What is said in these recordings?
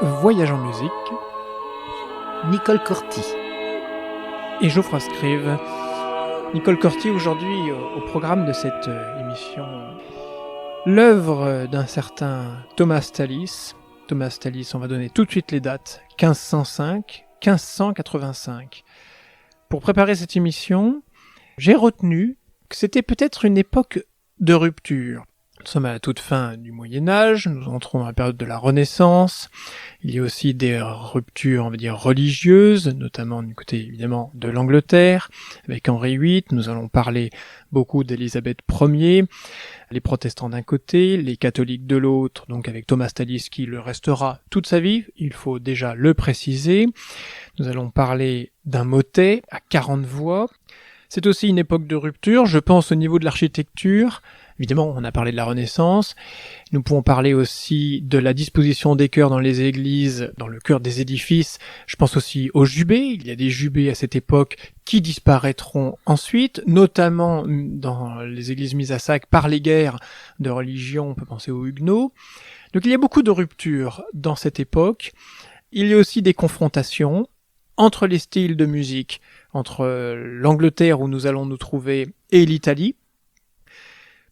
Voyage en musique, Nicole Corti et Geoffroy Scrive. Nicole Corti aujourd'hui au programme de cette émission. L'œuvre d'un certain Thomas Tallis. Thomas Tallis, on va donner tout de suite les dates. 1505, 1585. Pour préparer cette émission, j'ai retenu que c'était peut-être une époque de rupture. Nous sommes à la toute fin du Moyen-Âge, nous entrons dans la période de la Renaissance. Il y a aussi des ruptures, on va dire, religieuses, notamment du côté, évidemment, de l'Angleterre, avec Henri VIII. Nous allons parler beaucoup d'Élisabeth Ier, les protestants d'un côté, les catholiques de l'autre, donc avec Thomas Tallis qui le restera toute sa vie, il faut déjà le préciser. Nous allons parler d'un motet à 40 voix. C'est aussi une époque de rupture, je pense au niveau de l'architecture. Évidemment, on a parlé de la Renaissance. Nous pouvons parler aussi de la disposition des chœurs dans les églises, dans le cœur des édifices. Je pense aussi aux jubés. Il y a des jubés à cette époque qui disparaîtront ensuite, notamment dans les églises mises à sac par les guerres de religion. On peut penser aux Huguenots. Donc il y a beaucoup de ruptures dans cette époque. Il y a aussi des confrontations entre les styles de musique, entre l'Angleterre où nous allons nous trouver et l'Italie.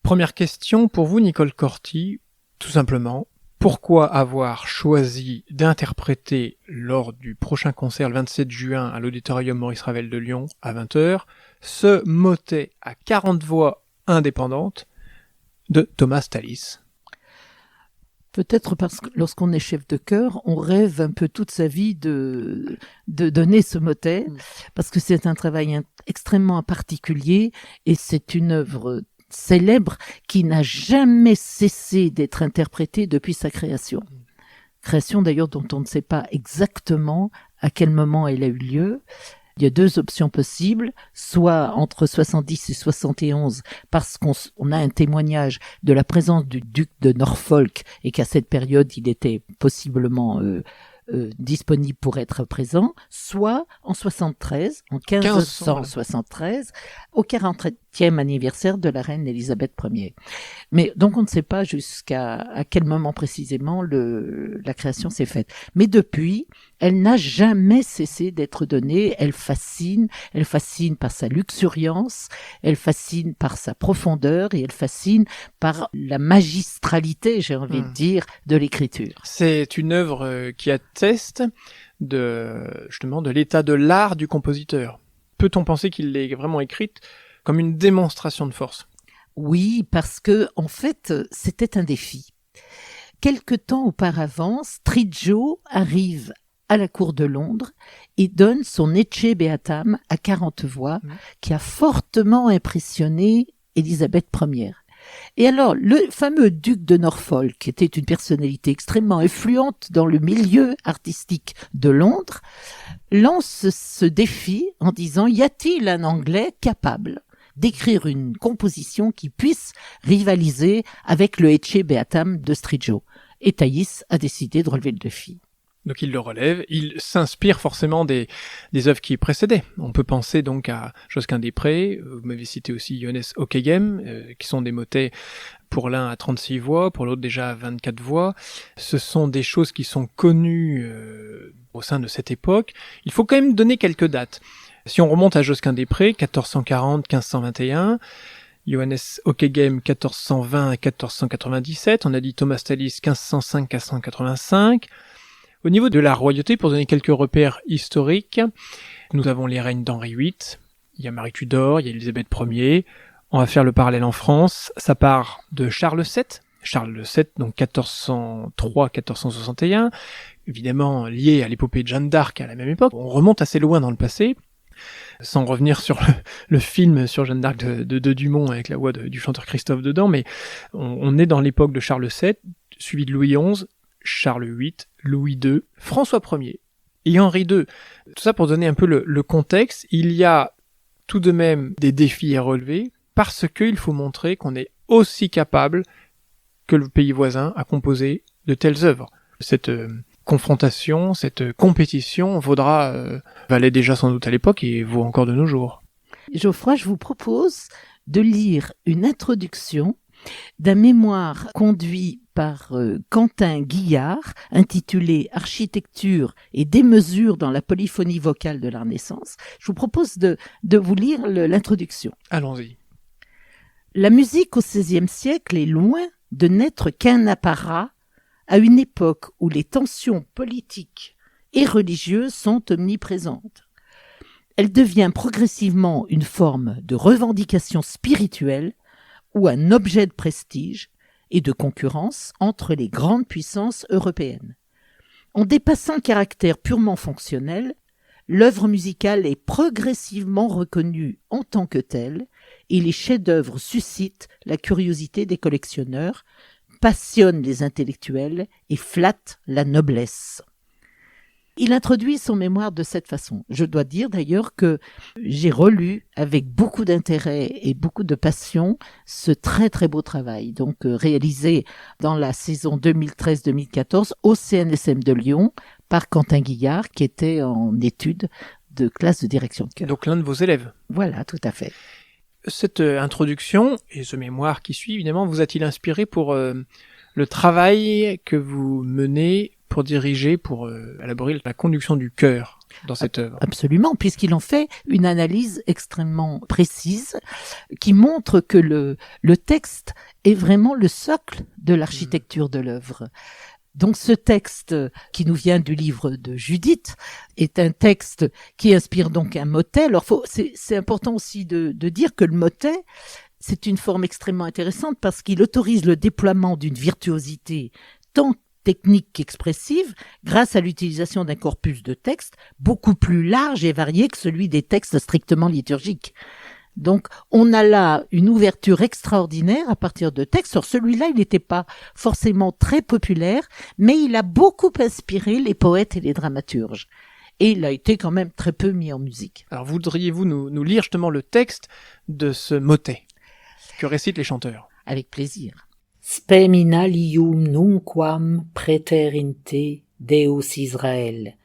Première question pour vous, Nicole Corti, tout simplement, pourquoi avoir choisi d'interpréter lors du prochain concert le 27 juin à l'Auditorium Maurice Ravel de Lyon à 20h, ce motet à 40 voix indépendantes de Thomas Tallis? Peut-être parce que lorsqu'on est chef de chœur, on rêve un peu toute sa vie de donner ce motet, parce que c'est un travail extrêmement particulier et c'est une œuvre célèbre qui n'a jamais cessé d'être interprétée depuis sa création. Création d'ailleurs dont on ne sait pas exactement à quel moment elle a eu lieu. Il y a deux options possibles, soit entre 70 et 71, parce qu'on a un témoignage de la présence du duc de Norfolk et qu'à cette période il était possiblement disponible pour être présent, soit en 73, en 1573, au 40e anniversaire de la reine Élisabeth Ier. Mais donc on ne sait pas à quel moment précisément la création s'est faite. Mais depuis, elle n'a jamais cessé d'être donnée. Elle fascine par sa luxuriance, elle fascine par sa profondeur et elle fascine par la magistralité, j'ai envie de dire, de l'écriture. C'est une œuvre qui atteste justement de l'état de l'art du compositeur. Peut-on penser qu'il l'ait vraiment écrite comme une démonstration de force? Oui, parce que en fait, c'était un défi. Quelque temps auparavant, Striggio arrive à la cour de Londres et donne son Ecce Beatam à 40 voix, qui a fortement impressionné Élisabeth Ier. Et alors, le fameux duc de Norfolk, qui était une personnalité extrêmement influente dans le milieu artistique de Londres, lance ce défi en disant « Y a-t-il un Anglais capable d'écrire une composition qui puisse rivaliser avec le Ecce Beatam de Striggio ?» Et Tallis a décidé de relever le défi. Donc il le relève, il s'inspire forcément des œuvres qui précédaient. On peut penser donc à Josquin-des-Prés, vous m'avez cité aussi Johannes Ockeghem, qui sont des motets pour l'un à 36 voix, pour l'autre déjà à 24 voix. Ce sont des choses qui sont connues au sein de cette époque. Il faut quand même donner quelques dates. Si on remonte à Josquin-des-Prés, 1440-1521, Johannes Ockeghem 1420 à 1497, on a dit Thomas Tallis 1505-1585. Au niveau de la royauté, pour donner quelques repères historiques, nous avons les règnes d'Henri VIII, il y a Marie Tudor, il y a Élisabeth Ier. On va faire le parallèle en France, ça part de Charles VII, donc 1403-1461, évidemment lié à l'épopée de Jeanne d'Arc à la même époque. On remonte assez loin dans le passé, sans revenir sur le film sur Jeanne d'Arc de Dumont avec la voix du chanteur Christophe dedans, mais on est dans l'époque de Charles VII, suivi de Louis XI, Charles VIII, Louis II, François Ier et Henri II. Tout ça pour donner un peu le contexte. Il y a tout de même des défis à relever parce qu'il faut montrer qu'on est aussi capable que le pays voisin à composer de telles œuvres. Cette confrontation, cette compétition valait déjà sans doute à l'époque et vaut encore de nos jours. Geoffroy, je vous propose de lire une introduction d'un mémoire conduit par Quentin Guillard, intitulé Architecture et démesure dans la polyphonie vocale de la Renaissance. Je vous propose de vous lire l'introduction. Allons-y. La musique au XVIe siècle est loin de n'être qu'un apparat à une époque où les tensions politiques et religieuses sont omniprésentes. Elle devient progressivement une forme de revendication spirituelle ou un objet de prestige et de concurrence entre les grandes puissances européennes. En dépassant le caractère purement fonctionnel, l'œuvre musicale est progressivement reconnue en tant que telle et les chefs-d'œuvre suscitent la curiosité des collectionneurs, passionnent les intellectuels et flattent la noblesse. Il introduit son mémoire de cette façon. Je dois dire d'ailleurs que j'ai relu avec beaucoup d'intérêt et beaucoup de passion ce très très beau travail, donc réalisé dans la saison 2013-2014 au CNSM de Lyon par Quentin Guillard, qui était en études de classe de direction de chœur. Donc l'un de vos élèves. Voilà, tout à fait. Cette introduction et ce mémoire qui suit, évidemment, vous a-t-il inspiré pour le travail que vous menez pour diriger, pour élaborer la conduction du chœur dans cette œuvre? Absolument, puisqu'il en fait une analyse extrêmement précise qui montre que le texte est vraiment le socle de l'architecture de l'œuvre. Donc ce texte qui nous vient du livre de Judith est un texte qui inspire donc un motet. Alors c'est important aussi de dire que le motet, c'est une forme extrêmement intéressante parce qu'il autorise le déploiement d'une virtuosité tant technique qu'expressive grâce à l'utilisation d'un corpus de texte beaucoup plus large et varié que celui des textes strictement liturgiques. Donc, on a là une ouverture extraordinaire à partir de textes. Alors, celui-là, il n'était pas forcément très populaire, mais il a beaucoup inspiré les poètes et les dramaturges. Et il a été quand même très peu mis en musique. Alors, voudriez-vous nous lire justement le texte de ce motet que récitent les chanteurs? Avec plaisir. Speminalium nunquam praeterinte Deus Israel,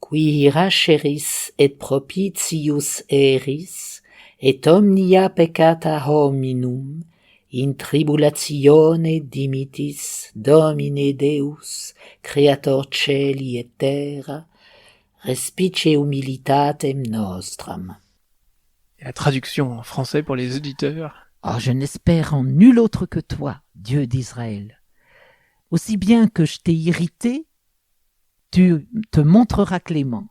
qui racheris et propitius eris, et omnia peccata hominum, in tribulatione dimitis Domine Deus, creator celi et terra, respice humilitatem nostram. Et la traduction en français pour les auditeurs? Oh, je n'espère en nul autre que toi, Dieu d'Israël. Aussi bien que je t'ai irrité, tu te montreras clément.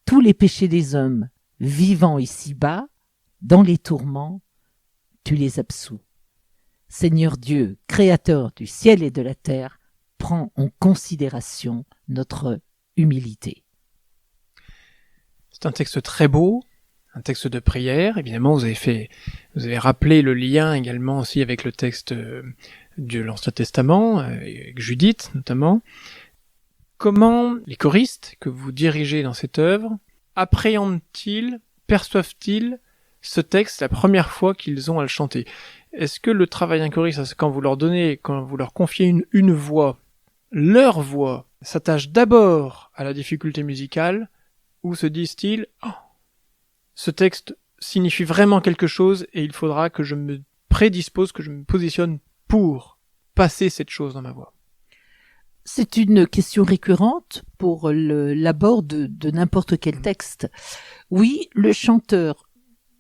Tous les péchés des hommes vivant ici-bas, dans les tourments, tu les absous. Seigneur Dieu, créateur du ciel et de la terre, prends en considération notre humilité. C'est un texte très beau, un texte de prière. Évidemment, vous avez rappelé le lien également aussi avec le texte de l'Ancien Testament, avec Judith notamment. Comment les choristes que vous dirigez dans cette œuvre appréhendent-ils, perçoivent-ils ce texte la première fois qu'ils ont à le chanter? Est-ce que le travail d'un choriste, quand vous leur confiez une voix, leur voix s'attache d'abord à la difficulté musicale, ou se disent-ils ce texte signifie vraiment quelque chose et il faudra que je me prédispose, que je me positionne pour passer cette chose dans ma voix? C'est une question récurrente pour l'abord de n'importe quel texte. Oui, le chanteur,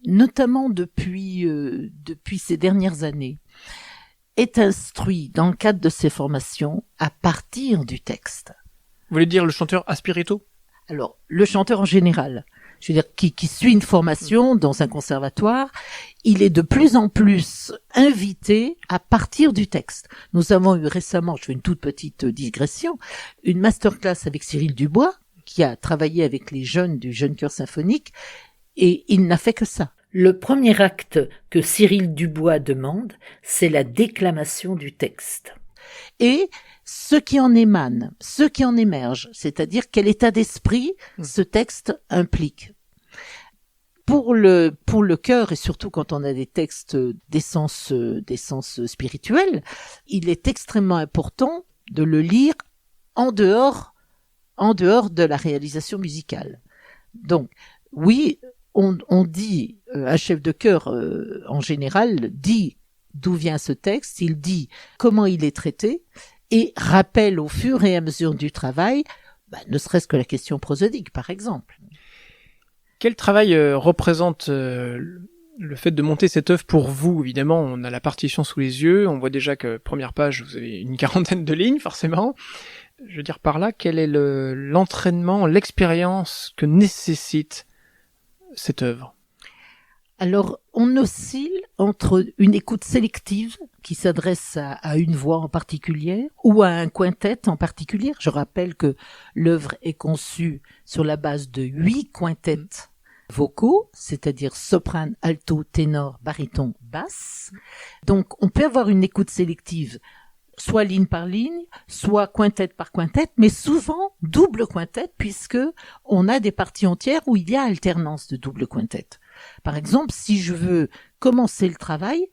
notamment depuis ces dernières années, est instruit dans le cadre de ses formations à partir du texte. Vous voulez dire le chanteur aspirito? Alors, le chanteur en général, je veux dire, qui suit une formation dans un conservatoire, il est de plus en plus invité à partir du texte. Nous avons eu récemment, je fais une toute petite digression, une masterclass avec Cyril Dubois, qui a travaillé avec les jeunes du Jeune Chœur Symphonique, et il n'a fait que ça. Le premier acte que Cyril Dubois demande, c'est la déclamation du texte. Et ce qui en émane, ce qui en émerge, c'est-à-dire quel état d'esprit ce texte implique. Pour le chœur, et surtout quand on a des textes d'essence spirituelle, il est extrêmement important de le lire en dehors de la réalisation musicale. Donc, oui, on dit, un chef de chœur en général dit d'où vient ce texte, il dit comment il est traité et rappelle au fur et à mesure du travail, ne serait-ce que la question prosodique, par exemple. Quel travail représente le fait de monter cette œuvre pour vous? Évidemment, on a la partition sous les yeux, on voit déjà que première page, vous avez une quarantaine de lignes, forcément. Je veux dire par là, quel est l'entraînement, l'expérience que nécessite cette œuvre? Alors, on oscille entre une écoute sélective qui s'adresse à une voix en particulier ou à un quintet en particulier. Je rappelle que l'œuvre est conçue sur la base de 8 quintets vocaux, c'est-à-dire soprane, alto, ténor, baryton, basse. Donc, on peut avoir une écoute sélective soit ligne par ligne, soit quintette par quintette, mais souvent double quintette puisque on a des parties entières où il y a alternance de double quintette. Par exemple, si je veux commencer le travail,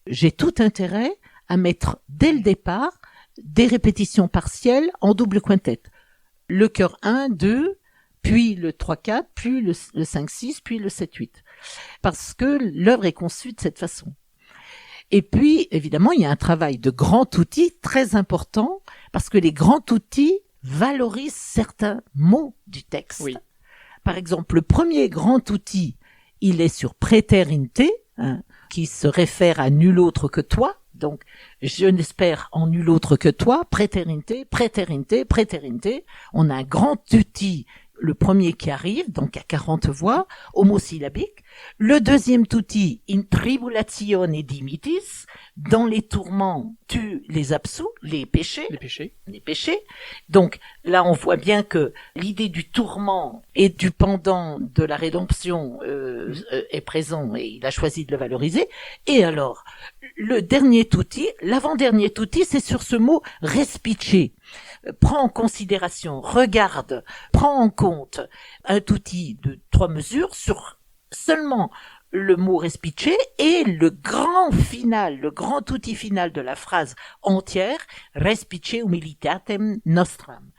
j'ai tout intérêt à mettre dès le départ des répétitions partielles en double quintette. Le chœur 1, 2, puis le 3, 4, puis le 5, 6, puis le 7, 8. Parce que l'œuvre est conçue de cette façon. Et puis, évidemment, il y a un travail de grand outil très important parce que les grands outils valorisent certains mots du texte. Oui. Par exemple, le premier grand outil, il est sur praeterinté, qui se réfère à nul autre que toi. Donc, je n'espère en nul autre que toi. Praeterinté, praeterinté, praeterinté. On a un grand outil, le premier qui arrive, donc à 40 voix, homosyllabique. Le deuxième outil, in tribulatione dimitis, dans les tourments, tu les absous, les péchés. Les péchés. Donc, là, on voit bien que l'idée du tourment et du pendant de la rédemption est présent et il a choisi de le valoriser. Et alors, le dernier outil, l'avant-dernier outil, c'est sur ce mot respice. Prends en considération, regarde, prends en compte un outil de 3 mesures sur seulement le mot respice et le grand outil final de la phrase entière, respice humilitatem nostram.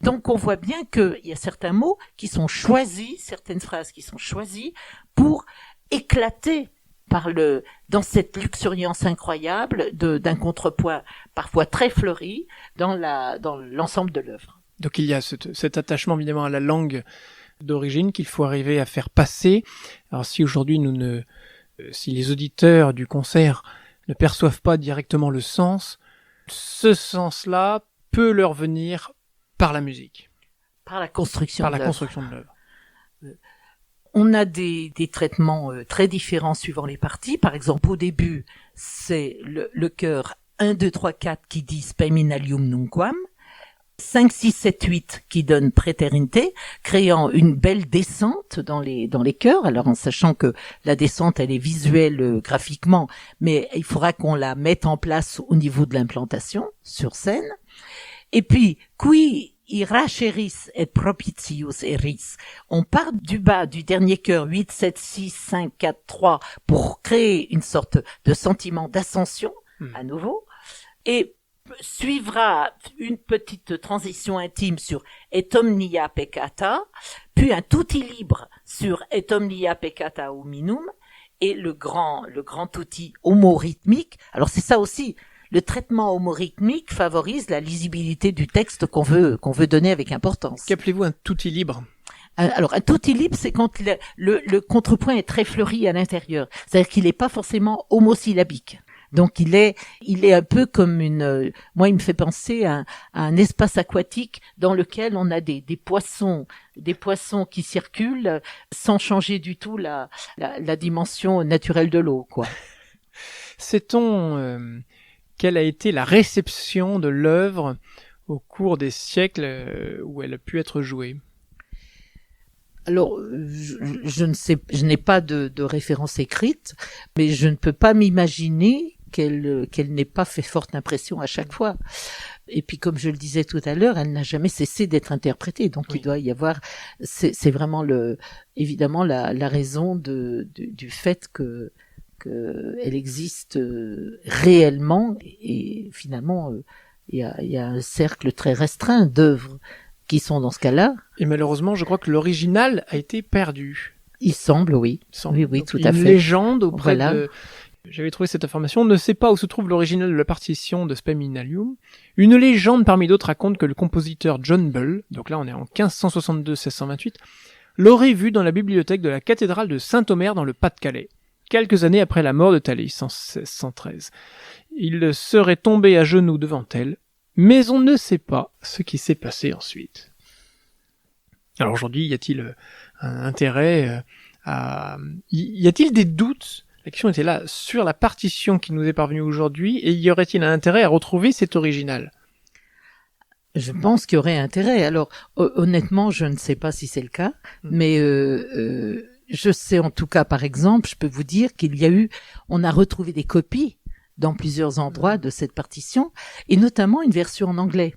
Donc on voit bien qu'il y a certains mots qui sont choisis, certaines phrases qui sont choisies pour éclater dans cette luxuriance incroyable d'un contrepoint parfois très fleuri dans l'ensemble de l'œuvre. Donc il y a cet attachement évidemment à la langue d'origine qu'il faut arriver à faire passer. Alors si aujourd'hui si les auditeurs du concert ne perçoivent pas directement le sens, ce sens-là peut leur venir par la musique. Par la construction de l'œuvre. On a des traitements très différents suivant les parties. Par exemple, au début, c'est le chœur 1, 2, 3, 4 qui dit Spem alium nunquam, 5, 6, 7, 8 qui donne praeterinté, créant une belle descente dans les chœurs. Alors en sachant que la descente, elle est visuelle graphiquement, mais il faudra qu'on la mette en place au niveau de l'implantation sur scène. Et puis, qui Iracheris et propitius eris. On part du bas du dernier chœur 8, 7, 6, 5, 4, 3 pour créer une sorte de sentiment d'ascension à nouveau. Et suivra une petite transition intime sur et omnia peccata, puis un tutti libre sur et omnia peccata hominum et le grand outil homorythmique. Alors c'est ça aussi. Le traitement homorythmique favorise la lisibilité du texte qu'on veut donner avec importance. Qu'appelez-vous un tutti libre? Alors, un tutti libre, c'est quand le contrepoint est très fleuri à l'intérieur. C'est-à-dire qu'il n'est pas forcément homosyllabique. Donc, il est un peu comme moi, il me fait penser à un espace aquatique dans lequel on a des poissons qui circulent sans changer du tout la dimension naturelle de l'eau, quoi. Sait-on, quelle a été la réception de l'œuvre au cours des siècles où elle a pu être jouée? Alors, je n'ai pas de référence écrite, mais je ne peux pas m'imaginer qu'elle n'ait pas fait forte impression à chaque fois. Et puis, comme je le disais tout à l'heure, elle n'a jamais cessé d'être interprétée. Donc, oui. Il doit y avoir, c'est vraiment évidemment la raison du fait qu'elle existe réellement et finalement il y a un cercle très restreint d'œuvres qui sont dans ce cas-là. Et malheureusement, je crois que l'original a été perdu. Il semble, oui. Oui, tout à fait. Une légende auprès J'avais trouvé cette information. On ne sait pas où se trouve l'original de la partition de Spaminalium. Une légende parmi d'autres raconte que le compositeur John Bull, donc là on est en 1562-1628, l'aurait vu dans la bibliothèque de la cathédrale de Saint-Omer dans le Pas-de-Calais, quelques années après la mort de Thalys en 1613. Il serait tombé à genoux devant elle, mais on ne sait pas ce qui s'est passé ensuite. Alors aujourd'hui, y a-t-il un intérêt y a-t-il des doutes? La question était là, sur la partition qui nous est parvenue aujourd'hui, et y aurait-il un intérêt à retrouver cet original? Je pense qu'il y aurait intérêt. Alors, honnêtement, je ne sais pas si c'est le cas, mais je sais en tout cas, par exemple, je peux vous dire on a retrouvé des copies dans plusieurs endroits de cette partition, et notamment une version en anglais.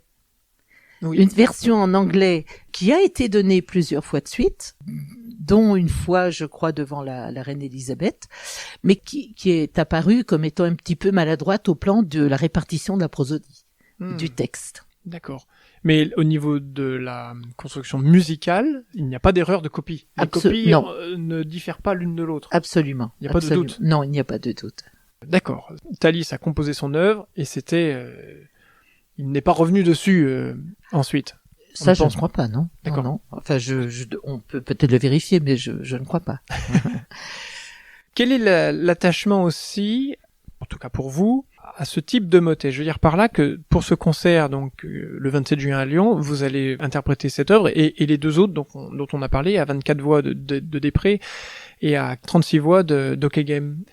Oui. Une version en anglais qui a été donnée plusieurs fois de suite, dont une fois, je crois, devant la reine Élisabeth, mais qui est apparue comme étant un petit peu maladroite au plan de la répartition de la prosodie, du texte. D'accord. Mais au niveau de la construction musicale, il n'y a pas d'erreur de copie. Les copies ne diffèrent pas l'une de l'autre. Absolument. Il n'y a pas de doute. Non, il n'y a pas de doute. D'accord. Thalys a composé son œuvre et il n'est pas revenu dessus ensuite. Ça, je ne crois pas, non. D'accord. Non. Enfin, on peut peut-être le vérifier, mais je ne crois pas. Quel est l'attachement aussi, en tout cas pour vous, à ce type de motet? Je veux dire par là que pour ce concert, donc le 27 juin à Lyon, vous allez interpréter cette œuvre et les deux autres dont on a parlé, à 24 voix de Després et à 36 voix d'Ockeghem.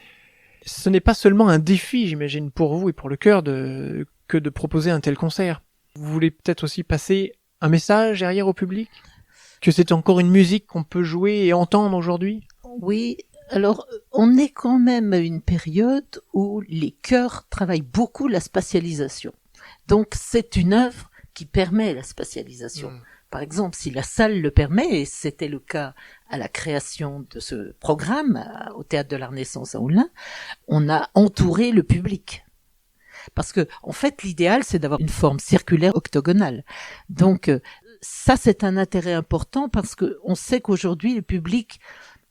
Ce n'est pas seulement un défi, j'imagine, pour vous et pour le chœur que de proposer un tel concert. Vous voulez peut-être aussi passer un message derrière au public? Que c'est encore une musique qu'on peut jouer et entendre aujourd'hui? Oui. Alors, on est quand même à une période où les chœurs travaillent beaucoup la spatialisation. Donc, c'est une œuvre qui permet la spatialisation. Par exemple, si la salle le permet, et c'était le cas à la création de ce programme au Théâtre de la Renaissance à Oullin, on a entouré le public. Parce que, en fait, l'idéal, c'est d'avoir une forme circulaire octogonale. Donc, ça, c'est un intérêt important parce que on sait qu'aujourd'hui, le public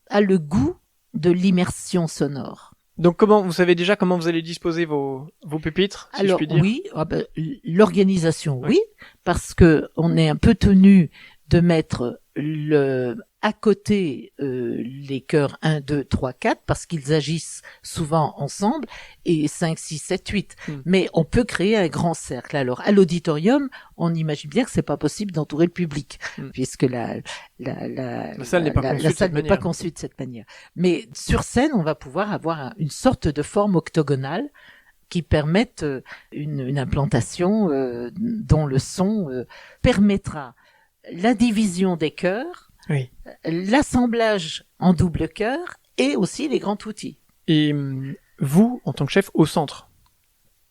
a le goût de l'immersion sonore. Donc vous savez déjà comment vous allez disposer vos pupitres, si je puis dire? Oui, l'organisation, oui, parce que on est un peu tenu de mettre à côté les chœurs 1, 2, 3, 4, parce qu'ils agissent souvent ensemble, et 5, 6, 7, 8. Mais on peut créer un grand cercle. Alors, à l'auditorium, on imagine bien que c'est pas possible d'entourer le public, puisque la salle n'est pas conçue de cette manière. Mais sur scène, on va pouvoir avoir une sorte de forme octogonale qui permette une implantation dont le son permettra la division des chœurs, oui, l'assemblage en double chœur et aussi les grands outils. Et vous, en tant que chef, au centre?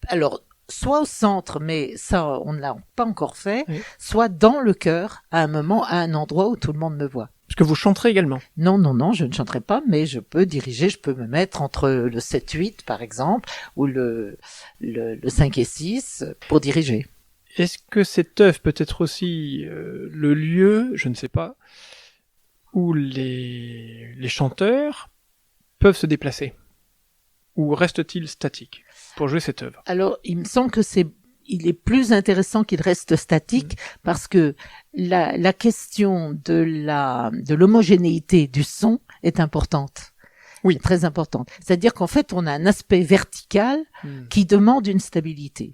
Alors, soit au centre, mais ça, on ne l'a pas encore fait, oui, soit dans le chœur, à un moment, à un endroit où tout le monde me voit. Parce que vous chanterez également? Non, je ne chanterai pas, mais je peux diriger, je peux me mettre entre le 7-8, par exemple, ou le 5 et 6 pour diriger. Est-ce que cette œuvre peut être aussi le lieu, je ne sais pas, où les chanteurs peuvent se déplacer? Ou reste-t-il statique pour jouer cette œuvre? Alors, il me semble que il est plus intéressant qu'il reste statique parce que la question de l'homogénéité du son est importante. Oui. Très importante. C'est-à-dire qu'en fait, on a un aspect vertical qui demande une stabilité.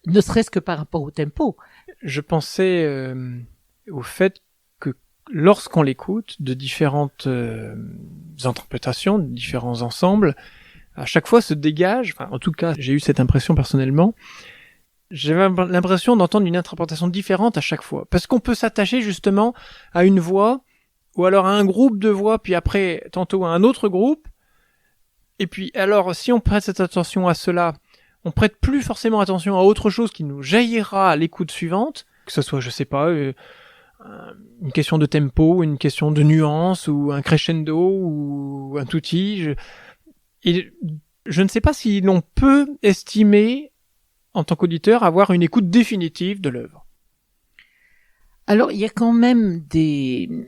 Ne serait-ce que par rapport au tempo. Je pensais au fait que lorsqu'on l'écoute, de différentes interprétations, de différents ensembles, à chaque fois se dégage, enfin en tout cas j'ai eu cette impression personnellement, j'avais l'impression d'entendre une interprétation différente à chaque fois. Parce qu'on peut s'attacher justement à une voix, ou alors à un groupe de voix, puis après tantôt à un autre groupe, et puis alors si on prête cette attention à cela, on prête plus forcément attention à autre chose qui nous jaillira à l'écoute suivante, que ce soit, je sais pas, une question de tempo, une question de nuance, ou un crescendo, ou un tutti. Et je ne sais pas si l'on peut estimer, en tant qu'auditeur, avoir une écoute définitive de l'œuvre. Alors, il y a quand même des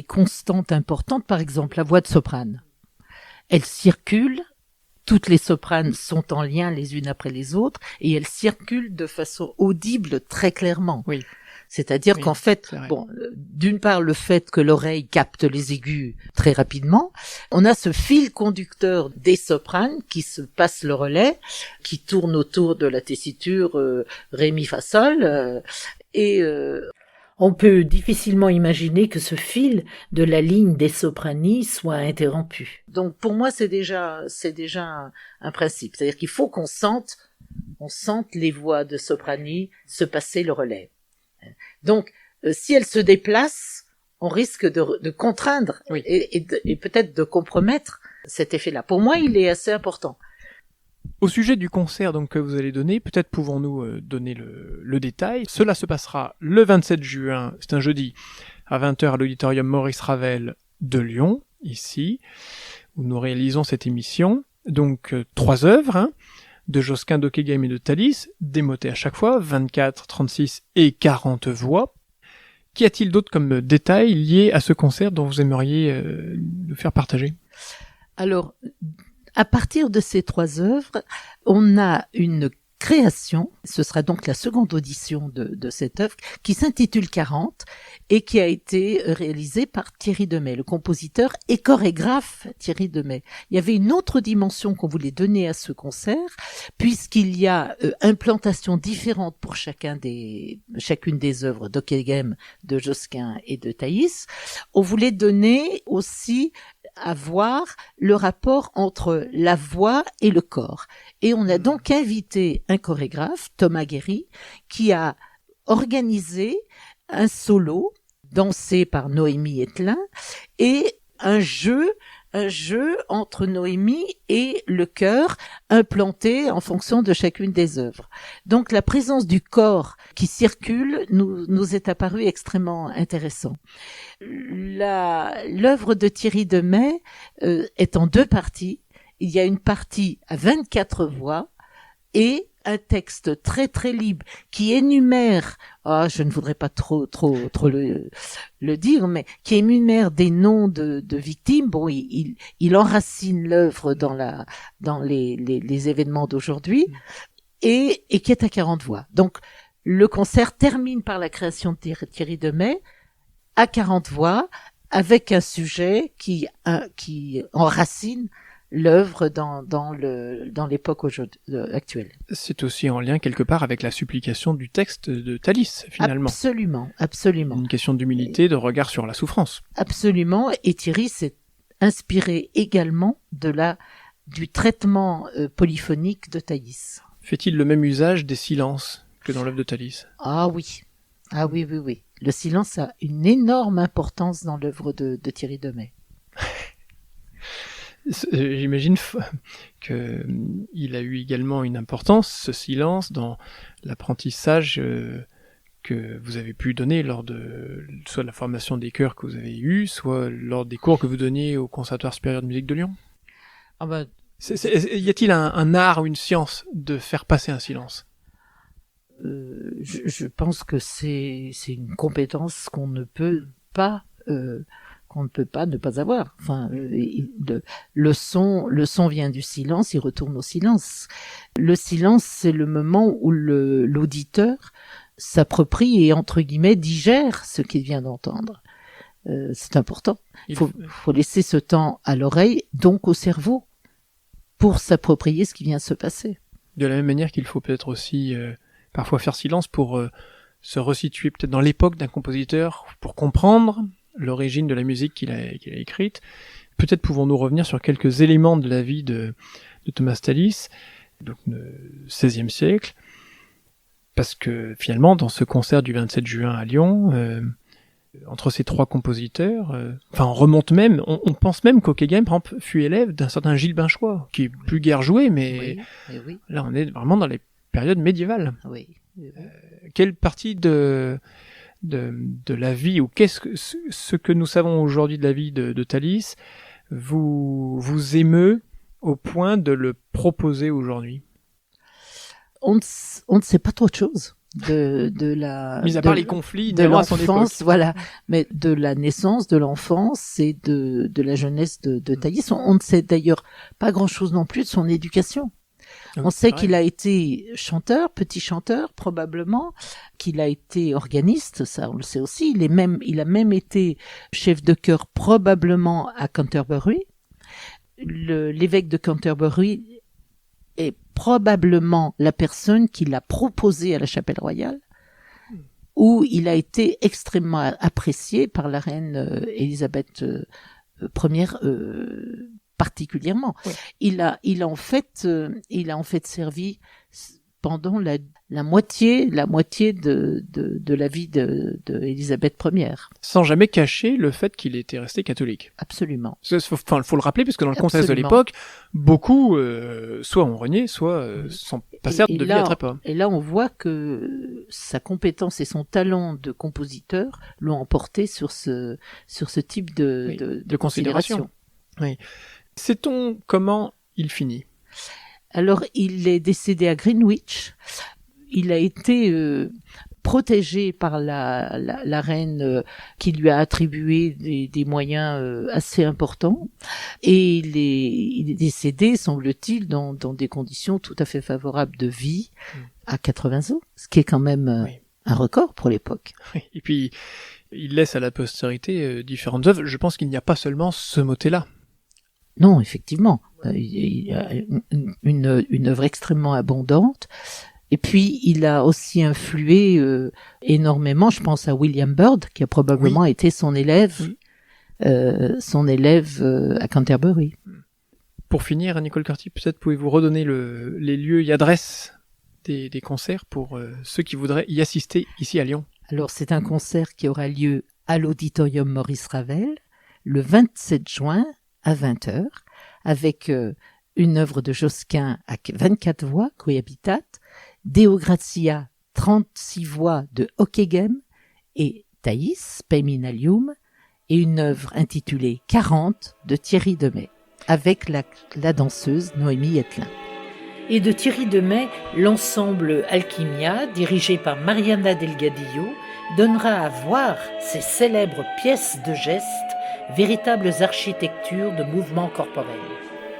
constantes importantes, par exemple la voix de soprane. elles circulent. Toutes les sopranes sont en lien les unes après les autres et elles circulent de façon audible très clairement. Oui. C'est-à-dire Oui, qu'en fait, d'une part, le fait que l'oreille capte les aigus très rapidement, on a ce fil conducteur des sopranes qui se passent le relais, qui tourne autour de la tessiture ré, mi, fa, sol, on peut difficilement imaginer que ce fil de la ligne des soprani soit interrompu. Donc pour moi, c'est déjà un principe. C'est-à-dire qu'il faut qu'on sente les voix de soprani se passer le relais. Donc, si elles se déplacent, on risque de contraindre et peut-être de compromettre cet effet-là. Pour moi, il est assez important. Au sujet du concert donc, que vous allez donner, peut-être pouvons-nous donner le détail. Cela se passera le 27 juin, c'est un jeudi, à 20h à l'auditorium Maurice Ravel de Lyon, ici, où nous réalisons cette émission. Donc 3 œuvres, de Josquin, d'Ockeghem et de Thalys, démotées à chaque fois, 24, 36 et 40 voix. Qu'y a-t-il d'autre comme détails liés à ce concert dont vous aimeriez nous faire partager ? Alors, à partir de ces 3 œuvres, on a une création, ce sera donc la seconde audition de cette œuvre, qui s'intitule 40 et qui a été réalisée par Thierry Demey, le compositeur et chorégraphe Thierry Demey. Il y avait une autre dimension qu'on voulait donner à ce concert, puisqu'il y a implantation différente pour chacune des œuvres d'Ockeghem, de Josquin et de Thaïs. On voulait donner aussi à voir le rapport entre la voix et le corps. Et on a donc invité un chorégraphe, Thomas Guéry, qui a organisé un solo dansé par Noémie Etlin et un jeu entre Noémie et le chœur implanté en fonction de chacune des œuvres. Donc la présence du corps qui circule nous est apparue extrêmement intéressant. L'œuvre de Thierry Demey est en 2 parties. Il y a une partie à 24 voix et un texte très très libre qui énumère, je ne voudrais pas trop le dire, mais qui énumère des noms de victimes. Bon, il enracine l'œuvre dans les événements d'aujourd'hui et qui est à 40 voix. Donc le concert termine par la création de Thierry Demey à 40 voix avec un sujet qui enracine l'œuvre dans l'époque actuelle. C'est aussi en lien quelque part avec la supplication du texte de Thalys, finalement. Absolument. Une question d'humilité, de regard sur la souffrance. Absolument, et Thierry s'est inspiré également du traitement polyphonique de Thaïs. Fait-il le même usage des silences que dans l'œuvre de Thalys ? Ah oui. Le silence a une énorme importance dans l'œuvre de Thierry Demey. J'imagine qu'il a eu également une importance, ce silence, dans l'apprentissage que vous avez pu donner lors de soit la formation des chœurs que vous avez eue, soit lors des cours que vous donniez au Conservatoire supérieur de musique de Lyon. Y a-t-il un art ou une science de faire passer un silence ? Je pense que c'est une compétence qu'on ne peut pas ne pas avoir. Enfin, le son vient du silence, il retourne au silence. Le silence, c'est le moment où l'auditeur s'approprie et, entre guillemets, digère ce qu'il vient d'entendre. C'est important. Il faut laisser ce temps à l'oreille, donc au cerveau, pour s'approprier ce qui vient de se passer. De la même manière qu'il faut peut-être aussi parfois faire silence pour se resituer peut-être dans l'époque d'un compositeur, pour comprendre l'origine de la musique qu'il a écrite. Peut-être pouvons-nous revenir sur quelques éléments de la vie de Thomas Thalys, donc le XVIe siècle, parce que finalement, dans ce concert du 27 juin à Lyon, entre ces 3 compositeurs, on remonte même, on pense même qu'Ockeghem, par exemple, fut élève d'un certain Gilles Binchois, qui est plus guère joué, mais oui. Là, on est vraiment dans les périodes médiévales. Oui. Quelle partie de la vie, ou qu'est-ce que ce que nous savons aujourd'hui de la vie de Thalys vous émeut au point de le proposer aujourd'hui ? On ne sait pas trop de choses. de la mis à part les conflits de à son époque. l'enfance, voilà, mais de la naissance, de l'enfance et de la jeunesse de Thaïs. On ne sait d'ailleurs pas grand-chose non plus de son éducation. On sait qu'il a été chanteur, petit chanteur probablement, qu'il a été organiste, ça on le sait aussi. Il a même été chef de chœur probablement à Canterbury. L'évêque de Canterbury est probablement la personne qui l'a proposé à la Chapelle Royale, où il a été extrêmement apprécié par la reine Élisabeth Ier particulièrement. Oui. Il a en fait servi pendant la moitié de la vie de Élisabeth Ier. Sans jamais cacher le fait qu'il était resté catholique. Absolument. Faut le rappeler, puisque dans le contexte de l'époque, beaucoup soit ont renié, soit sont passés de vie à trépas. Et là, on voit que sa compétence et son talent de compositeur l'ont emporté sur ce type de considération. Oui. Sait-on comment il finit ? Alors, il est décédé à Greenwich. Il a été protégé par la reine qui lui a attribué des moyens assez importants. Et il est décédé, semble-t-il, dans des conditions tout à fait favorables de vie, à 80 ans, ce qui est quand même un record pour l'époque. Oui. Et puis, il laisse à la postérité différentes œuvres. Je pense qu'il n'y a pas seulement ce motet-là. Non, effectivement, il a une œuvre extrêmement abondante. Et puis, il a aussi influé énormément. Je pense à William Byrd, qui a probablement été son élève à Canterbury. Pour finir, Nicole Corti, peut-être pouvez-vous redonner les lieux et adresses des concerts pour ceux qui voudraient y assister ici à Lyon. Alors, c'est un concert qui aura lieu à l'Auditorium Maurice Ravel le 27 juin à 20h, avec une œuvre de Josquin à 24 voix, Cohabitat, Deo Grazia, 36 voix de Ockeghem, et Thaïs, Peiminalium, et une œuvre intitulée 40 de Thierry Demey, avec la danseuse Noémie Etlin. Et de Thierry Demey, l'ensemble Alchimia, dirigé par Mariana Delgadillo, donnera à voir ces célèbres pièces de gestes, véritables architectures de mouvements corporels.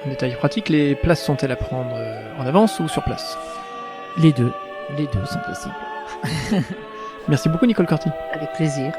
Un détail pratique, les places sont-elles à prendre en avance ou sur place ? Les deux sont possibles. Merci beaucoup Nicole Corti. Avec plaisir.